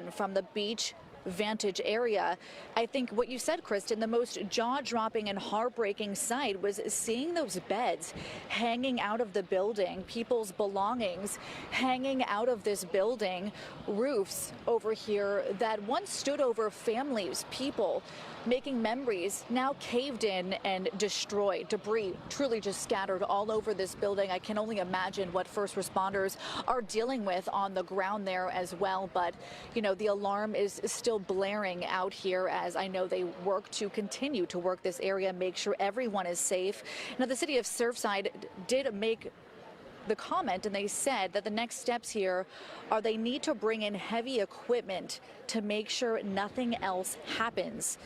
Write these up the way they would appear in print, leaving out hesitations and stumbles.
again, from the beach vantage area. I think what you said, Kristen, the most jaw-dropping and heartbreaking sight was seeing those beds hanging out of the building, people's belongings hanging out of this building, roofs over here that once stood over families, people, making memories, now caved in and destroyed. Debris truly just scattered all over this building. I can only imagine what first responders are dealing with on the ground there as well. But, you know, the alarm is still blaring out here as I know they work to continue to work this area, make sure everyone is safe. Now, the city of Surfside did make the comment, and they said that the next steps here are they need to bring in heavy equipment to make sure nothing else happens.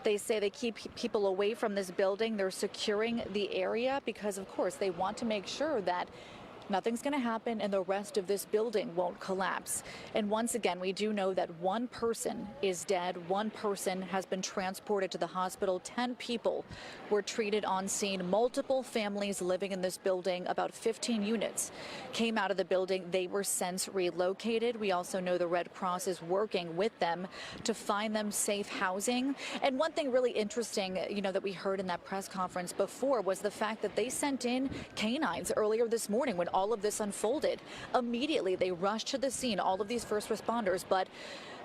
They say they keep people away from this building. They're securing the area because, of course, they want to make sure that nothing's going to happen and the rest of this building won't collapse. And once again, we do know that one person is dead. One person has been transported to the hospital. 10 people were treated on scene. Multiple families living in this building. About 15 units came out of the building. They were since relocated. We also know the Red Cross is working with them to find them safe housing. And one thing really interesting, you know, that we heard in that press conference before was the fact that they sent in canines earlier this morning when all of this unfolded. Immediately, they rushed to the scene, all of these first responders, but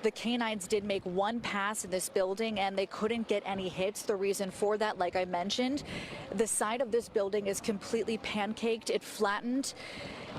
the canines did make one pass in this building and they couldn't get any hits. The reason for that, like I mentioned, the side of this building is completely pancaked. It flattened,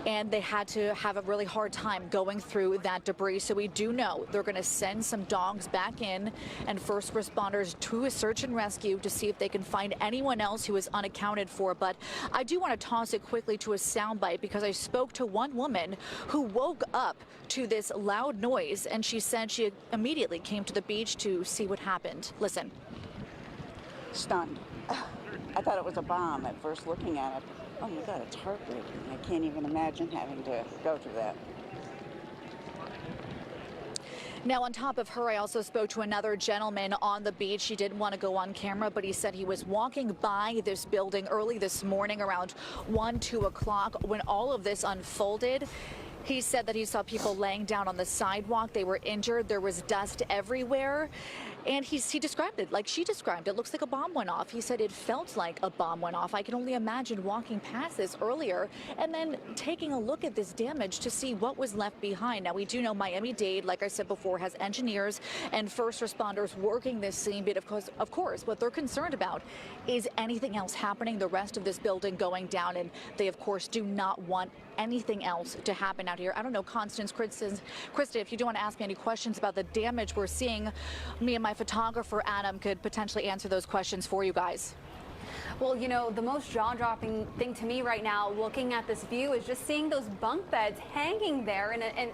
and they had to have a really hard time going through that debris. So we do know they're going to send some dogs back in and first responders to a search and rescue to see if they can find anyone else who is unaccounted for. But I do want to toss it quickly to a soundbite because I spoke to one woman who woke up to this loud noise, and she said she immediately came to the beach to see what happened. Listen. Stunned. I thought it was a bomb at first looking at it. Oh my God, it's heartbreaking. I can't even imagine having to go through that. Now, on top of her, I also spoke to another gentleman on the beach. He didn't want to go on camera, but he said he was walking by this building early this morning around 1, 2 o'clock when all of this unfolded. He said that he saw people laying down on the sidewalk. They were injured. There was dust everywhere. And he described it like she described it. Looks like a bomb went off. He said it felt like a bomb went off. I can only imagine walking past this earlier and then taking a look at this damage to see what was left behind. Now, we do know Miami-Dade, like I said before, has engineers and first responders working this scene. But of course, what they're concerned about is anything else happening, the rest of this building going down. And they, of course, do not want anything else to happen out here. I don't know, Constance, Kristen, if you do want to ask me any questions about the damage we're seeing, me and my photographer, Adam, could potentially answer those questions for you guys. Well, you know, the most jaw-dropping thing to me right now, looking at this view, is just seeing those bunk beds hanging there and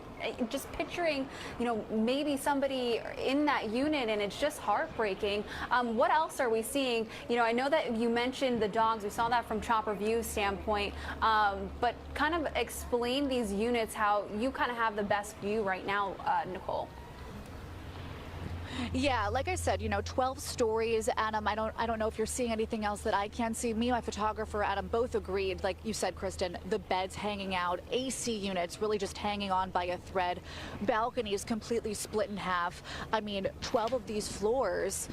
just picturing, you know, maybe somebody in that unit, and it's just heartbreaking. What else are we seeing? You know, I know that you mentioned the dogs. We saw that from Chopper View's standpoint, but kind of explain these units, how you kind of have the best view right now, Nicole. Yeah, like I said, you know, 12 stories, Adam. I don't know if you're seeing anything else that I can't see. Me and my photographer, Adam, both agreed, like you said, Kristen, the beds hanging out, AC units really just hanging on by a thread, balconies completely split in half. I mean, 12 of these floors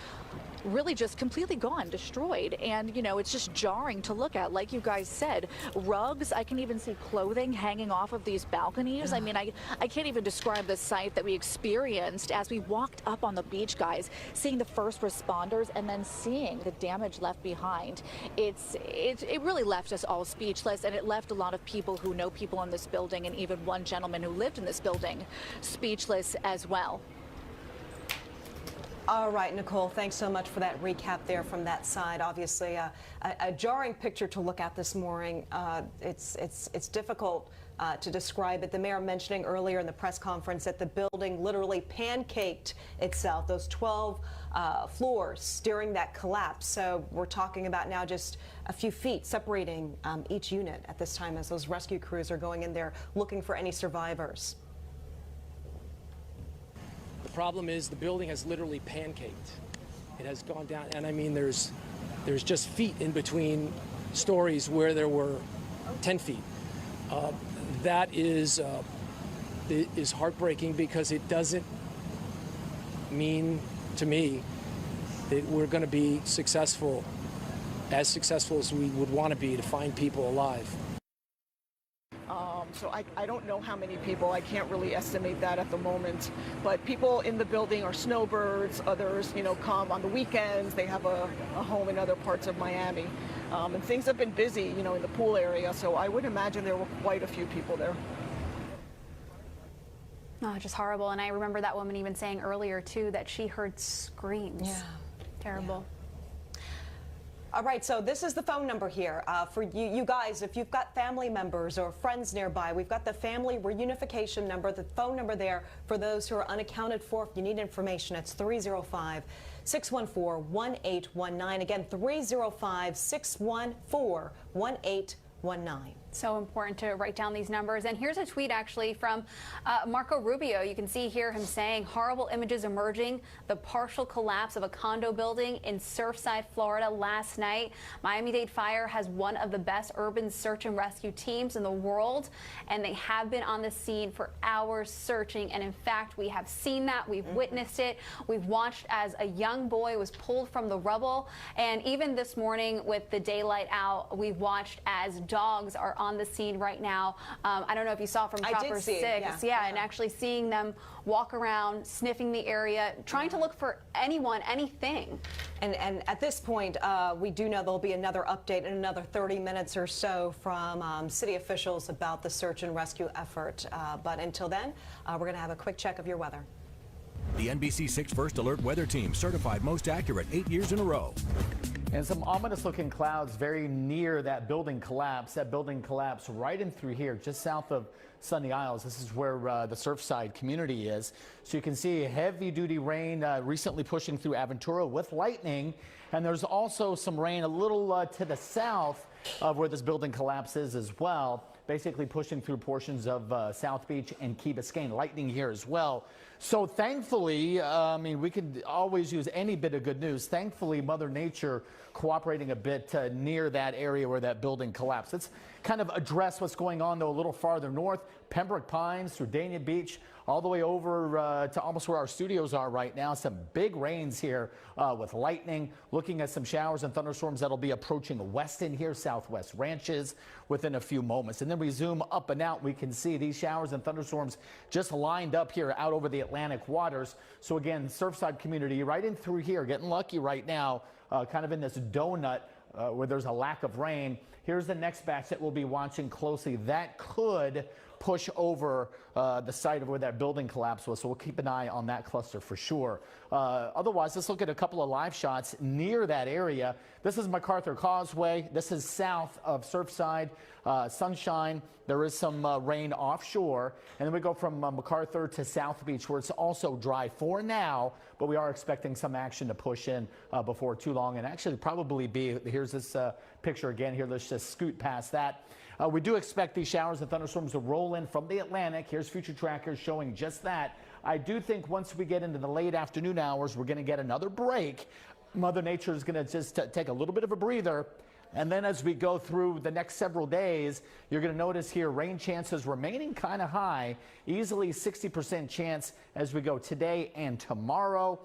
really just completely gone, destroyed. And, you know, it's just jarring to look at. Like you guys said, rugs, I can even see clothing hanging off of these balconies. I mean, I can't even describe the sight that we experienced as we walked up on the beach, guys, seeing the first responders and then seeing the damage left behind. It really left us all speechless, and it left a lot of people who know people in this building, and even one gentleman who lived in this building, speechless as well. All right, Nicole, thanks so much for that recap there from that side. Obviously, a jarring picture to look at this morning. It's difficult to describe it. The mayor mentioning earlier in the press conference that the building literally pancaked itself, those 12 floors during that collapse. So we're talking about now just a few feet separating each unit at this time as those rescue crews are going in there looking for any survivors. The problem is the building has literally pancaked. It has gone down, and I mean there's just feet in between stories where there were 10 feet. That is heartbreaking because it doesn't mean to me that we're going to be successful as we would want to be to find people alive. So I don't know how many people. I can't really estimate that at the moment. But people in the building are snowbirds. Others, come on the weekends. They have a home in other parts of Miami. And things have been busy, in the pool area. So I would imagine there were quite a few people there. Oh, just horrible. And I remember that woman even saying earlier, too, that she heard screams. Yeah. Terrible. Yeah. All right, so this is the phone number here for you guys. If you've got family members or friends nearby, we've got the family reunification number, the phone number there for those who are unaccounted for. If you need information, it's 305-614-1819. Again, 305-614-1819. So important to write down these numbers. And here's a tweet actually from Marco Rubio. You can see here him saying horrible images emerging, the partial collapse of a condo building in Surfside, Florida last night. Miami-Dade Fire has one of the best urban search and rescue teams in the world, and they have been on the scene for hours searching. And in fact, we have seen that. We've witnessed it. We've watched as a young boy was pulled from the rubble. And even this morning with the daylight out, we've watched as dogs are on the scene right now. I don't know if you saw from Chopper 6, yeah, and actually seeing them walk around, sniffing the area, trying to look for anyone, anything. And at this point, we do know there'll be another update in another 30 minutes or so from city officials about the search and rescue effort. But until then, we're going to have a quick check of your weather. The NBC6 First Alert Weather Team, certified most accurate 8 years in a row. And some ominous looking clouds very near that building collapse. That building collapse right in through here, just south of Sunny Isles. This is where the Surfside community is. So you can see heavy duty rain recently pushing through Aventura with lightning. And there's also some rain a little to the south of where this building collapses as well, basically pushing through portions of South Beach and Key Biscayne. Lightning here as well. So thankfully, we could always use any bit of good news. Thankfully, Mother Nature cooperating a bit near that area where that building collapsed. Let's kind of address what's going on, though, a little farther north. Pembroke Pines through Dania Beach, all the way over to almost where our studios are right now. Some big rains here with lightning. Looking at some showers and thunderstorms that'll be approaching Weston here, Southwest Ranches, within a few moments. And then we zoom up and out. We can see these showers and thunderstorms just lined up here out over the Atlantic waters. So again, Surfside community right in through here, getting lucky right now, kind of in this donut where there's a lack of rain. Here's the next batch that we'll be watching closely. That could push over the site of where that building collapse was. So we'll keep an eye on that cluster for sure. Otherwise, let's look at a couple of live shots near that area. This is MacArthur Causeway. This is south of Surfside. Sunshine. There is some rain offshore. And then we go from MacArthur to South Beach, where it's also dry for now, but we are expecting some action to push in before too long. And actually probably be, here's this picture again here. Let's just scoot past that. We do expect these showers and thunderstorms to roll in from the Atlantic. Here's future trackers showing just that. I do think once we get into the late afternoon hours, we're going to get another break. Mother Nature is going to just take a little bit of a breather. And then as we go through the next several days, you're going to notice here rain chances remaining kind of high, easily 60% chance as we go today and tomorrow.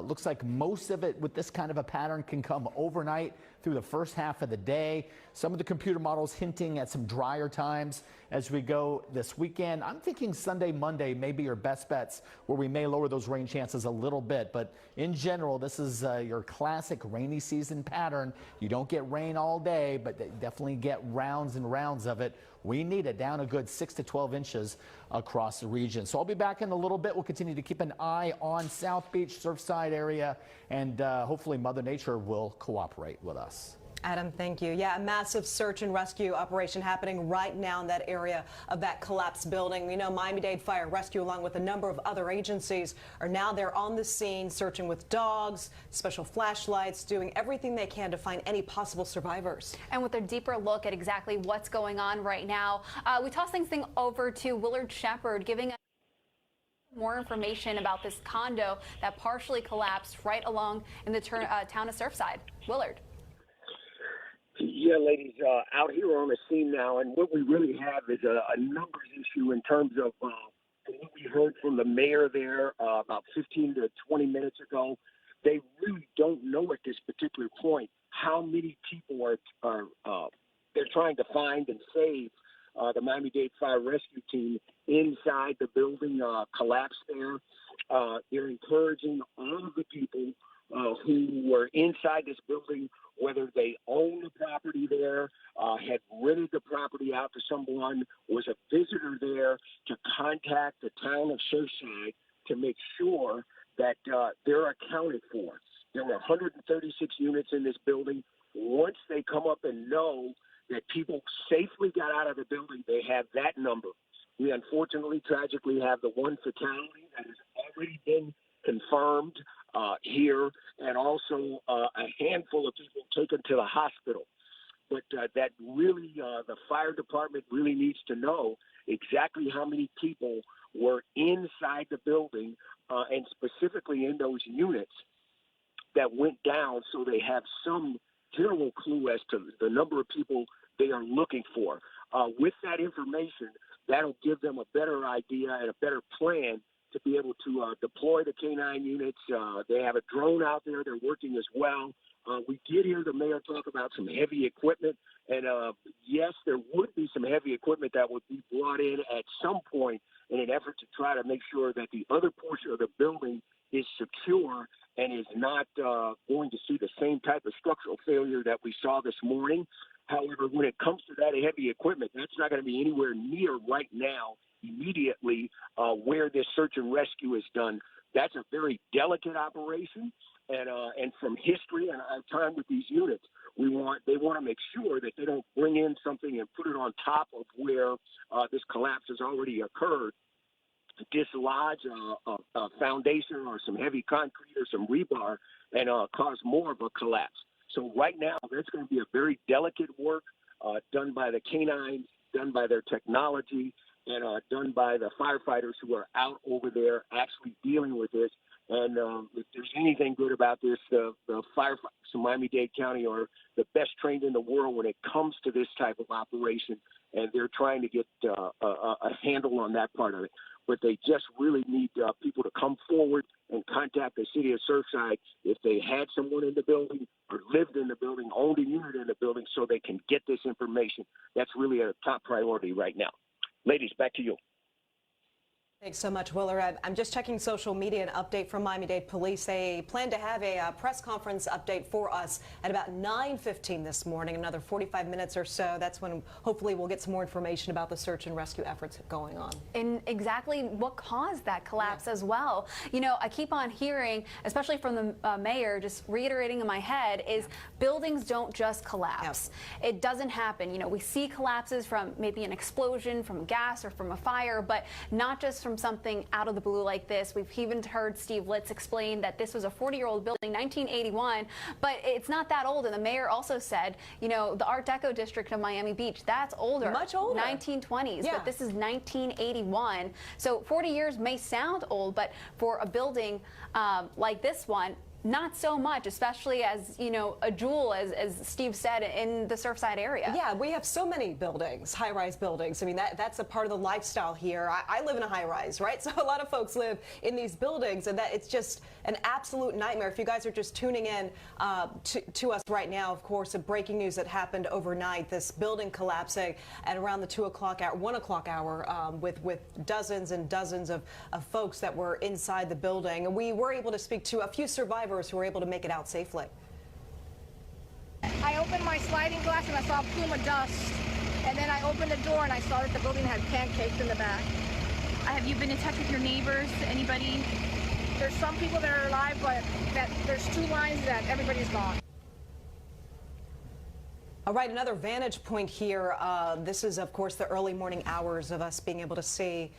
Looks like most of it with this kind of a pattern can come overnight through the first half of the day. Some of the computer models hinting at some drier times as we go this weekend. I'm thinking Sunday, Monday may be your best bets where we may lower those rain chances a little bit. But in general, this is your classic rainy season pattern. You don't get rain all day, but they definitely get rounds and rounds of it. We need it down a good 6 to 12 inches across the region. So I'll be back in a little bit. We'll continue to keep an eye on South Beach, Surfside area, and hopefully Mother Nature will cooperate with us. Adam, thank you. Yeah, a massive search and rescue operation happening right now in that area of that collapsed building. We know Miami-Dade Fire Rescue, along with a number of other agencies, are now there on the scene, searching with dogs, special flashlights, doing everything they can to find any possible survivors. And with a deeper look at exactly what's going on right now, we toss things over to Willard Shepard, giving us more information about this condo that partially collapsed right along in the town of Surfside. Willard. Yeah, ladies, out here on the scene now, and what we really have is a numbers issue in terms of from what we heard from the mayor there about 15 to 20 minutes ago, they really don't know at this particular point how many people are they're trying to find and save. The Miami-Dade Fire Rescue Team inside the building collapsed there. They're encouraging all of the people who were inside this building, whether they own the property there, had rented the property out to someone, was a visitor there, to contact the town of Surfside to make sure that they're accounted for. There were 136 units in this building. Once they come up and know that people safely got out of the building, they have that number. We unfortunately, tragically, have the one fatality that has already been confirmed here, and also a handful of people taken to the hospital. But that really, the fire department really needs to know exactly how many people were inside the building, and specifically in those units that went down, so they have some general clue as to the number of people they are looking for. With that information, that'll give them a better idea and a better plan to be able to deploy the K-9 units. They have a drone out there. They're working as well. We did hear the mayor talk about some heavy equipment, and yes, there would be some heavy equipment that would be brought in at some point in an effort to try to make sure that the other portion of the building is secure and is not going to see the same type of structural failure that we saw this morning. However, when it comes to that heavy equipment, that's not going to be anywhere near right now, immediately, where this search and rescue is done. That's a very delicate operation, and from history and our time with these units, they want to make sure that they don't bring in something and put it on top of where this collapse has already occurred, to dislodge a foundation or some heavy concrete or some rebar and cause more of a collapse. So right now, that's going to be a very delicate work done by the K-9s, done by their technology, and done by the firefighters who are out over there actually dealing with this. And if there's anything good about this, the firefighters in Miami-Dade County are the best trained in the world when it comes to this type of operation, and they're trying to get a handle on that part of it. But they just really need people to come forward and contact the city of Surfside if they had someone in the building or lived in the building, owned a unit in the building, so they can get this information. That's really a top priority right now. Ladies, back to you. Thanks so much, Willard. I'm just checking social media. An update from Miami-Dade Police. They plan to have a press conference update for us at about 9:15 this morning, another 45 minutes or so. That's when hopefully we'll get some more information about the search and rescue efforts going on. And exactly what caused that collapse as well. You know, I keep on hearing, especially from the mayor, just reiterating in my head, is buildings don't just collapse. It doesn't happen. You know, we see collapses from maybe an explosion, from gas, or from a fire, but not just from something out of the blue like this. We've even heard Steve Litz explain that this was a 40-year-old building, 1981, but it's not that old. And the mayor also said, you know, the Art Deco district of Miami Beach, that's older. Much older. 1920s, Yeah. but this is 1981. So 40 years may sound old, but for a building like this one, not so much, especially as, you know, a jewel, as Steve said, in the Surfside area. Yeah, we have so many buildings, high-rise buildings. I mean, that's a part of the lifestyle here. I live in a high-rise, right? So a lot of folks live in these buildings, and that it's just an absolute nightmare. If you guys are just tuning in to us right now, of course, the breaking news that happened overnight, this building collapsing at around the 2 o'clock hour, 1 o'clock hour, with dozens and dozens of folks that were inside the building. And we were able to speak to a few survivors who were able to make it out safely. I opened my sliding glass and I saw a plume of dust. And then I opened the door and I saw that the building had pancakes in the back. Have you been in touch with your neighbors? Anybody? There's some people that are alive, but there's 2 lines that everybody's gone. All right, another vantage point here. This is, of course, the early morning hours of us being able to see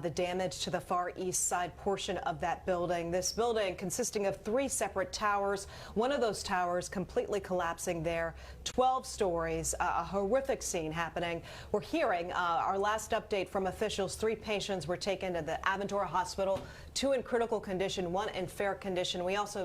the damage to the far east side portion of that building. This building consisting of 3 separate towers, one of those towers completely collapsing there, 12 stories, a horrific scene happening. We're hearing our last update from officials. 3 patients were taken to the Aventura Hospital, 2 in critical condition, 1 in fair condition. We also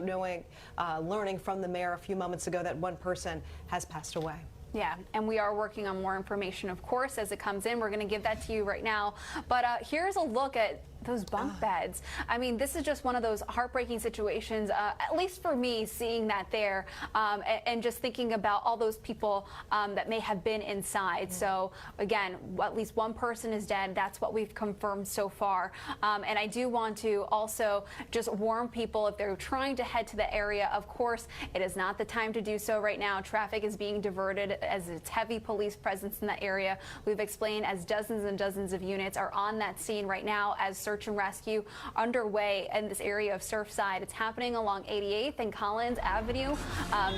learning from the mayor a few moments ago that 1 person has passed away. Yeah, and we are working on more information, of course, as it comes in. We're going to give that to you right now. But here's a look at those bunk beds. I mean, this is just one of those heartbreaking situations, at least for me, seeing that there and just thinking about all those people that may have been inside. So again, at least one person is dead. That's what we've confirmed so far. And I do want to also just warn people if they're trying to head to the area, of course, it is not the time to do so right now. Traffic is being diverted as it's heavy police presence in that area. We've explained as dozens and dozens of units are on that scene right now as search and rescue underway in this area of Surfside. It's happening along 88th and Collins Avenue.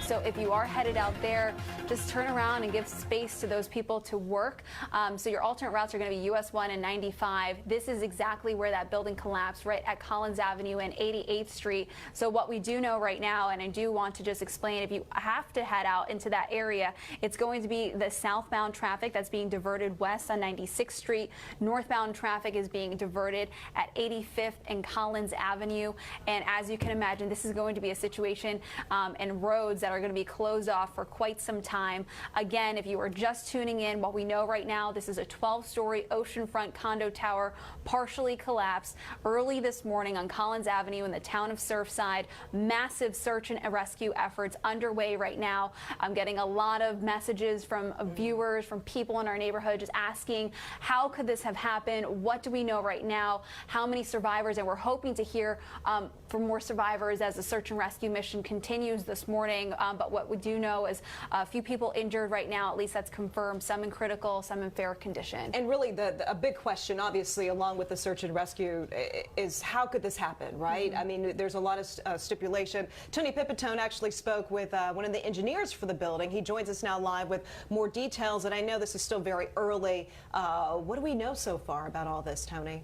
So if you are headed out there, just turn around and give space to those people to work. So your alternate routes are going to be US 1 and 95. This is exactly where that building collapsed, right at Collins Avenue and 88th Street. So what we do know right now, and I do want to just explain, if you have to head out into that area, it's going to be the southbound traffic that's being diverted west on 96th Street. Northbound traffic is being diverted at 85th and Collins Avenue. And as you can imagine, this is going to be a situation and roads that are going to be closed off for quite some time. Again, if you are just tuning in, what we know right now, this is a 12-story oceanfront condo tower partially collapsed early this morning on Collins Avenue in the town of Surfside. Massive search and rescue efforts underway right now. I'm getting a lot of messages from viewers, from people in our neighborhood just asking, how could this have happened? What do we know right now? How many survivors? And we're hoping to hear from more survivors as the search and rescue mission continues this morning. But what we do know is a few people injured right now, at least that's confirmed, some in critical, some in fair condition. And really a big question, obviously, along with the search and rescue is how could this happen, right? I mean, there's a lot of stipulation. Tony Pipitone actually spoke with one of the engineers for the building. He joins us now live with more details, and I know this is still very early. What do we know so far about all this, Tony?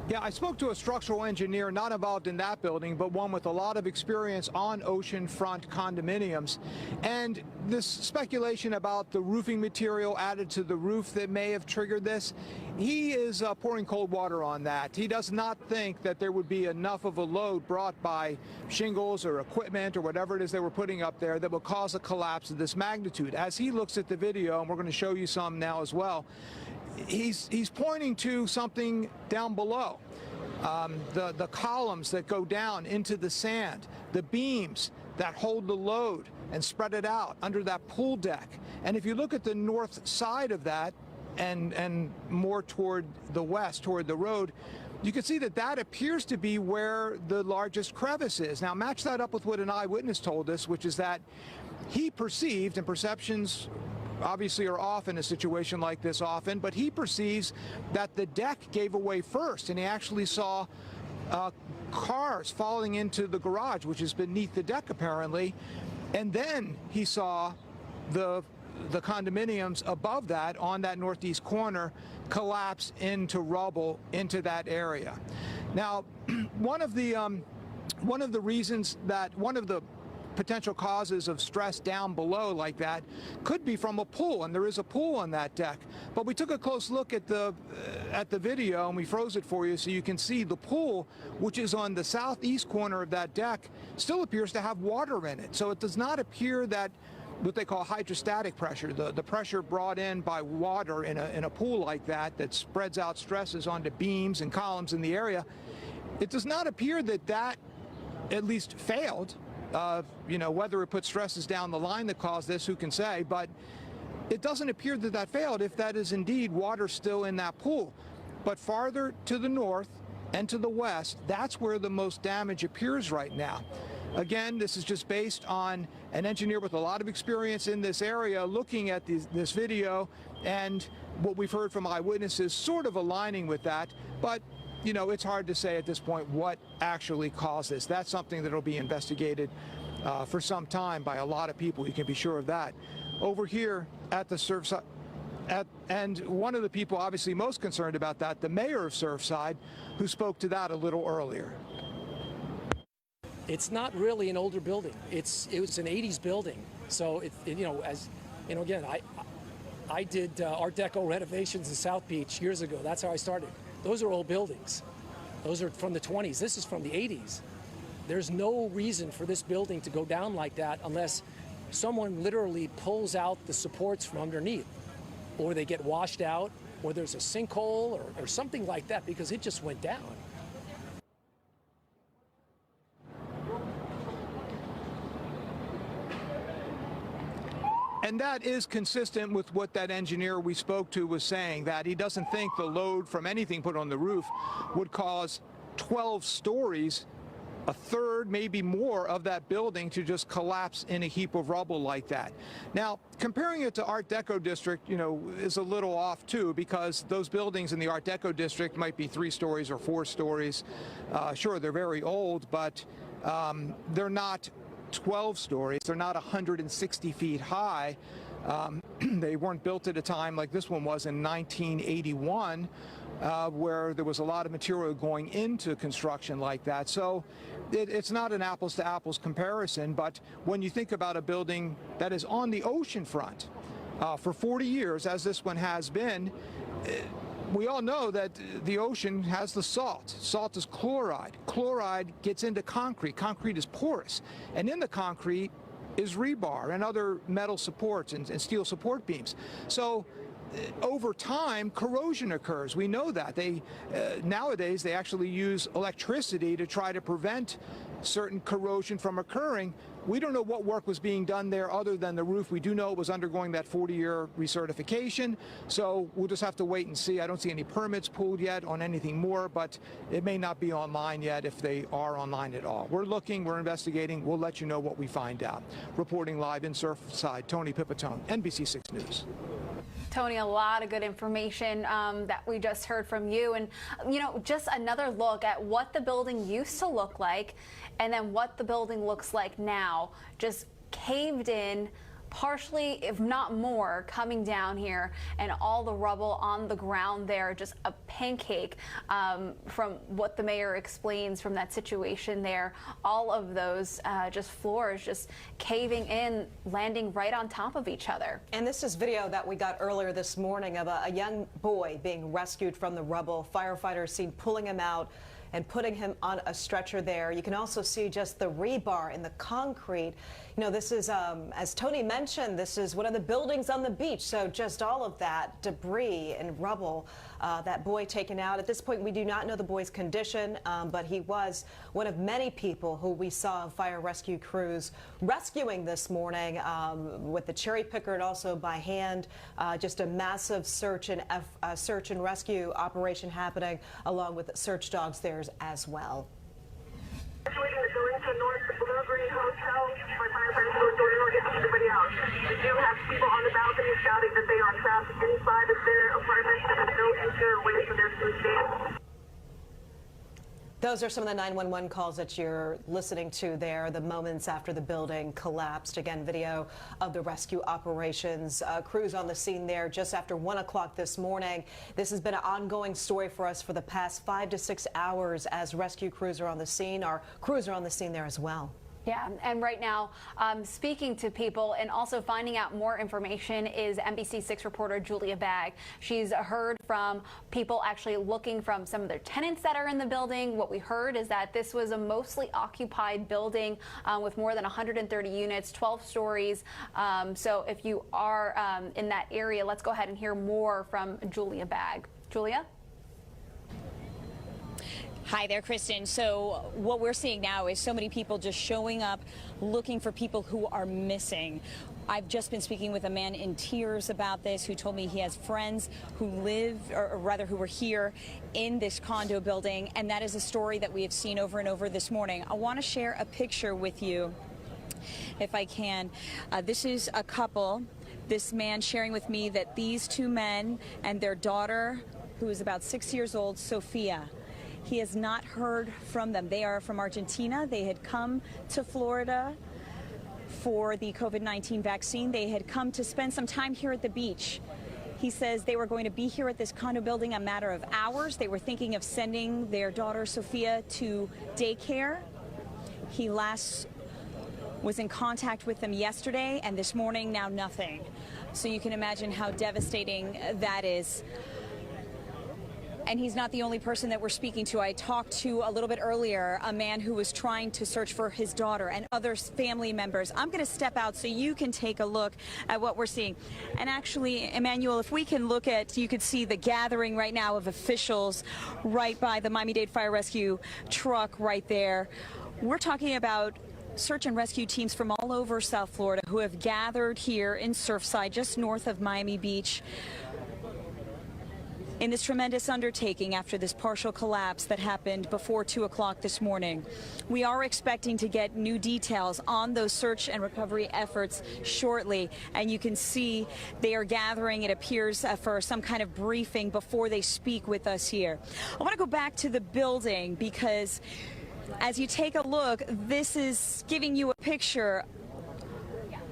Yeah, I spoke to a structural engineer not involved in that building, but one with a lot of experience on oceanfront condominiums. And this speculation about the roofing material added to the roof that may have triggered this, he is pouring cold water on that. He does not think that there would be enough of a load brought by shingles or equipment or whatever it is they were putting up there that would cause a collapse of this magnitude. As he looks at the video, and we're going to show you some now as well, he's pointing to something down below. The columns that go down into the sand, the beams that hold the load and spread it out under that pool deck. And if you look at the north side of that and more toward the west, toward the road, you can see that that appears to be where the largest crevice is. Now match that up with what an eyewitness told us, which is that he perceived, and perceptions obviously are off in a situation like this often, but he perceives that the deck gave away first, and he actually saw cars falling into the garage, which is beneath the deck apparently, and then he saw the condominiums above that on that northeast corner collapse into rubble into that area. Now, one of the potential causes of stress down below like that could be from a pool, and there is a pool on that deck. But we took a close look at the video, and we froze it for you so you can see the pool, which is on the southeast corner of that deck, still appears to have water in it. So it does not appear that what they call hydrostatic pressure, the pressure brought in by water in a pool like that spreads out stresses onto beams and columns in the area, it does not appear that at least failed. You know, whether it put stresses down the line that caused this, who can say, but it doesn't appear that failed if that is indeed water still in that pool. But farther to the north and to the west, that's where the most damage appears right now. Again, this is just based on an engineer with a lot of experience in this area looking at this video, and what we've heard from eyewitnesses sort of aligning with that. But you know, it's hard to say at this point what actually caused this. That's something that will be investigated for some time by a lot of people. You can be sure of that. Over here at the Surfside, and one of the people obviously most concerned about that, the mayor of Surfside, who spoke to that a little earlier. It's not really an older building. It was an 80s building. So you know, as you know, again, I did Art Deco renovations in South Beach years ago. That's how I started. Those are old buildings. Those are from the 20s. This is from the 80s. There's no reason for this building to go down like that unless someone literally pulls out the supports from underneath, or they get washed out, or there's a sinkhole or something like that, because it just went down. And that is consistent with what that engineer we spoke to was saying, that he doesn't think the load from anything put on the roof would cause 12 stories, a third, maybe more of that building to just collapse in a heap of rubble like that. Now, comparing it to Art Deco district, is a little off too, because those buildings in the Art Deco district might be 3 stories or 4 stories. Sure, they're very old, but they're not 12 stories. They're not 160 feet high. They weren't built at a time like this one was in 1981, where there was a lot of material going into construction like that. So it's not an apples to apples comparison, but when you think about a building that is on the ocean front for 40 years, as this one has been, we all know that the ocean has the salt. Salt is chloride. Chloride gets into concrete. Concrete is porous. And in the concrete is rebar and other metal supports and steel support beams. So over time, corrosion occurs. We know that. Nowadays, they actually use electricity to try to prevent certain corrosion from occurring. We don't know what work was being done there other than the roof. We do know it was undergoing that 40-year recertification, so we'll just have to wait and see. I don't see any permits pulled yet on anything more, but it may not be online yet if they are online at all. We're looking, we're investigating. We'll let you know what we find out. Reporting live in Surfside, Tony Pipitone, NBC6 News. Tony, a lot of good information that we just heard from you. And, just another look at what the building used to look like and then what the building looks like now. Just caved in, partially, if not more, coming down here, and all the rubble on the ground there, just a pancake from what the mayor explains from that situation there. All of those just floors just caving in, landing right on top of each other. And this is video that we got earlier this morning of a young boy being rescued from the rubble. Firefighters seen pulling him out and putting him on a stretcher there. You can also see just the rebar in the concrete. This is, as Tony mentioned, this is one of the buildings on the beach. So just all of that debris and rubble, that boy taken out. At this point, we do not know the boy's condition, but he was one of many people who we saw on fire rescue crews rescuing this morning with the cherry picker and also by hand. Just a massive search and rescue operation happening, along with search dogs there as well. We do have people on the balcony shouting that they are trapped inside of their apartments and there's no insure way for their to escape. Those are some of the 911 calls that you're listening to there, the moments after the building collapsed. Again, video of the rescue operations. Crews on the scene there just after 1 o'clock this morning. This has been an ongoing story for us for the past 5 to 6 hours as rescue crews are on the scene. Our crews are on the scene there as well. Yeah, and right now, speaking to people and also finding out more information is NBC6 reporter Julia Bagg. She's heard from people actually looking from some of their tenants that are in the building. What we heard is that this was a mostly occupied building with more than 130 units, 12 stories. So if you are in that area, let's go ahead and hear more from Julia Bagg. Julia? Hi there, Kristen. So what we're seeing now is so many people just showing up looking for people who are missing. I've just been speaking with a man in tears about this who told me he has friends who live, or rather who were here in this condo building, and that is a story that we have seen over and over this morning. I want to share a picture with you, if I can. This is a couple. This man sharing with me that these two men and their daughter, who is about 6 years old, Sophia, he has not heard from them. They are from Argentina. They had come to Florida for the COVID-19 vaccine. They had come to spend some time here at the beach. He says they were going to be here at this condo building a matter of hours. They were thinking of sending their daughter Sophia to daycare. He last was in contact with them yesterday, and this morning, now nothing. So you can imagine how devastating that is. And he's not the only person that we're speaking to. I talked to a little bit earlier a man who was trying to search for his daughter and other family members. I'm going to step out so you can take a look at what we're seeing. And actually, Emmanuel, if we can look at, you could see the gathering right now of officials right by the Miami-Dade Fire Rescue truck right there. We're talking about search and rescue teams from all over South Florida who have gathered here in Surfside, just north of Miami Beach, in this tremendous undertaking after this partial collapse that happened before 2 o'clock this morning. We are expecting to get new details on those search and recovery efforts shortly, and you can see they are gathering, it appears, for some kind of briefing before they speak with us here. I want to go back to the building because as you take a look, this is giving you a picture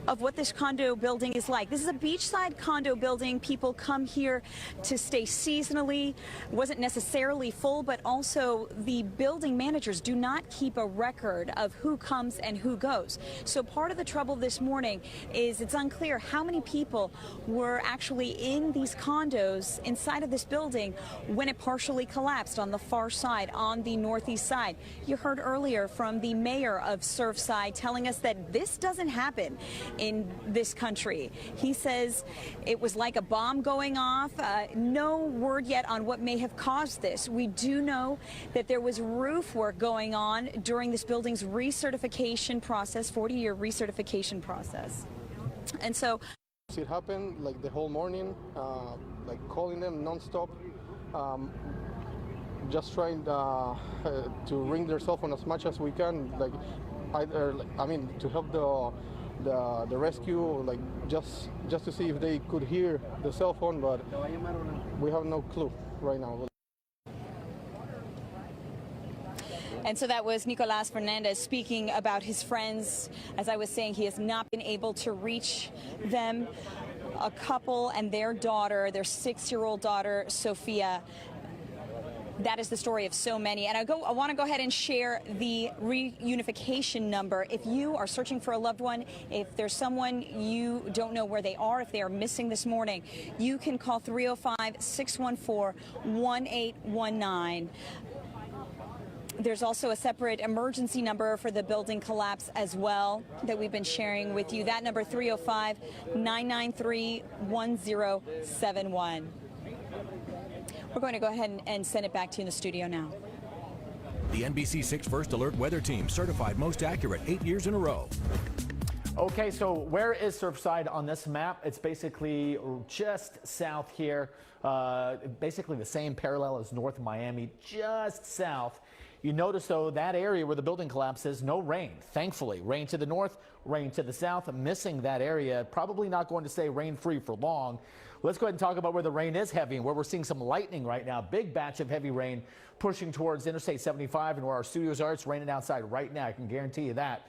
of what this condo building is like. This is a beachside condo building. People come here to stay seasonally. It wasn't necessarily full, but also the building managers do not keep a record of who comes and who goes. So part of the trouble this morning is it's unclear how many people were actually in these condos inside of this building when it partially collapsed on the far side, on the northeast side. You heard earlier from the mayor of Surfside telling us that this doesn't happen in this country. He says it was like a bomb going off. No word yet on what may have caused this. We do know that there was roof work going on during this building's recertification process, 40-year recertification process. And so it happened like the whole morning, like calling them nonstop, just trying to ring their cell phone as much as we can, like either, I mean, to help the rescue, like just to see if they could hear the cell phone, but we have no clue right now. And so that was Nicolas Fernandez speaking about his friends. As I was saying, he has not been able to reach them. A couple and their daughter, their 6-year-old daughter, Sophia. That is the story of so many. And I want to go ahead and share the reunification number. If you are searching for a loved one, if there's someone you don't know where they are, if they are missing this morning, you can call 305-614-1819. There's also a separate emergency number for the building collapse as well that we've been sharing with you. That number, 305-993-1071. We're going to go ahead and send it back to you in the studio now. The NBC6 First Alert Weather Team, certified most accurate 8 years in a row. Okay, so where is Surfside on this map? It's basically just south here, basically the same parallel as North Miami, just south. You notice, though, that area where the building collapses, no rain, thankfully. Rain to the north, rain to the south, missing that area. Probably not going to stay rain-free for long. Let's go ahead and talk about where the rain is heavy and where we're seeing some lightning right now. Big batch of heavy rain pushing towards Interstate 75 and where our studios are. It's raining outside right now. I can guarantee you that.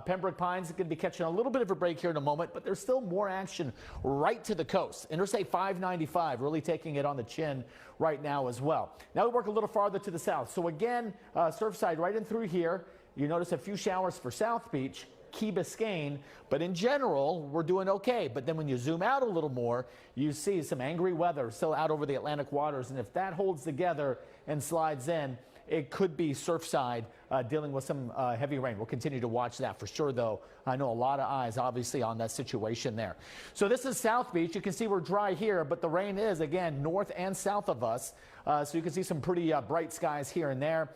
Pembroke Pines is going to be catching a little bit of a break here in a moment, but there's still more action right to the coast. Interstate 595 really taking it on the chin right now as well. Now we work a little farther to the south. So again, Surfside right in through here. You notice a few showers for South Beach, Key Biscayne, but in general, we're doing okay. But then when you zoom out a little more, you see some angry weather still out over the Atlantic waters. And if that holds together and slides in, it could be Surfside dealing with some heavy rain. We'll continue to watch that for sure, though. I know a lot of eyes, obviously, on that situation there. So this is South Beach. You can see we're dry here, but the rain is, again, north and south of us. So you can see some pretty bright skies here and there.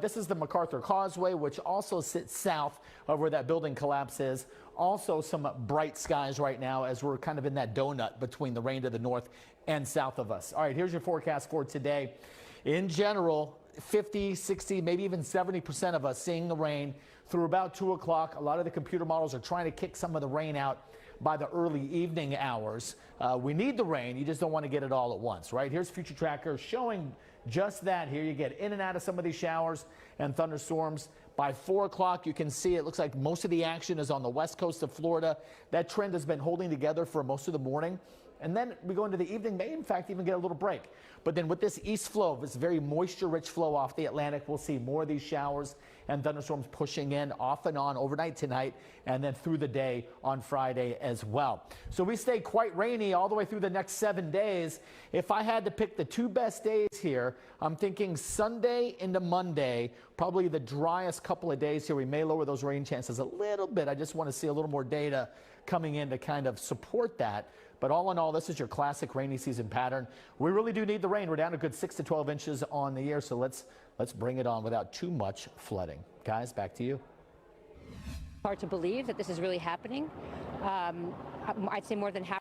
This is the MacArthur Causeway, which also sits south of where that building collapse is. Also some bright skies right now as we're kind of in that donut between the rain to the north and south of us. All right, here's your forecast for today. In general, 50, 60, maybe even 70% of us seeing the rain through about 2 o'clock. A lot of the computer models are trying to kick some of the rain out by the early evening hours. We need the rain. You just don't want to get it all at once, right? Here's Future Tracker showing just that. Here you get in and out of some of these showers and thunderstorms. By 4 o'clock, you can see it looks like most of the action is on the west coast of Florida. That trend has been holding together for most of the morning. And then we go into the evening, may in fact even get a little break. But then with this east flow, this very moisture-rich flow off the Atlantic, we'll see more of these showers and thunderstorms pushing in off and on overnight tonight and then through the day on Friday as well. So we stay quite rainy all the way through the next 7 days. If I had to pick the 2 best days here, I'm thinking Sunday into Monday, probably the driest couple of days here. We may lower those rain chances a little bit. I just want to see a little more data coming in to kind of support that. But all in all, this is your classic rainy season pattern. We really do need the rain. We're down a good 6 to 12 inches on the year, so let's bring it on without too much flooding. Guys, back to you. Hard to believe that this is really happening. I'd say more than half